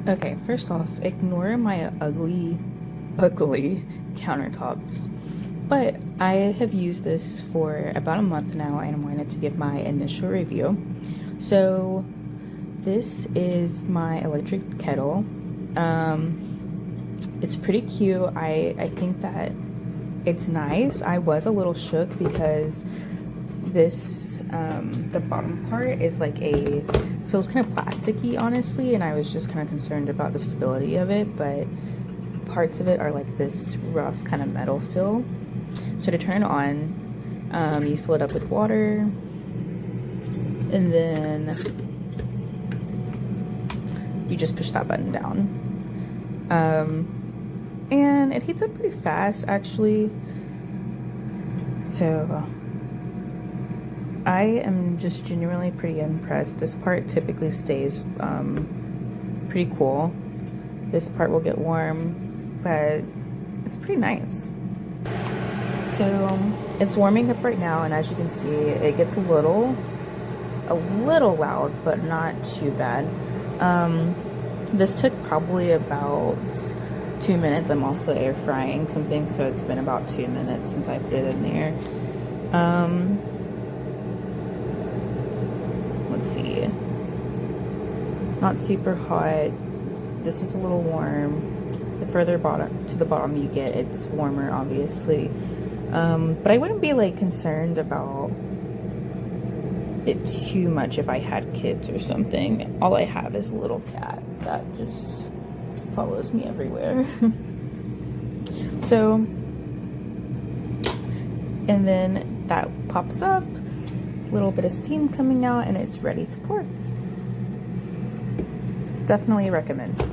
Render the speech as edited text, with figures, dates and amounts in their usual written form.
Okay, first off, ignore my ugly countertops. But I have used this for about a month now and wanted to give my initial review. So this is my electric kettle. It's pretty cute. I think that it's nice. I was a little shook because this the bottom part is like feels kind of plasticky, honestly, and I was just kind of concerned about the stability of it, but parts of it are like this rough kind of metal feel. So to turn it on, you fill it up with water, and then you just push that button down. And it heats up pretty fast, actually. So I am just genuinely pretty impressed. This part typically stays pretty cool. This part will get warm, but it's pretty nice. So it's warming up right now, and as you can see, it gets a little loud, but not too bad. This took probably about 2 minutes. I'm also air frying something, so it's been about 2 minutes since I put it in there. Let's see. Not super hot. This is a little warm. The further to the bottom you get, it's warmer, obviously. But I wouldn't be like concerned about it too much if I had kids or something. All I have is a little cat that just follows me everywhere. So, and then that pops up, a little bit of steam coming out, and it's ready to pour. Definitely recommend.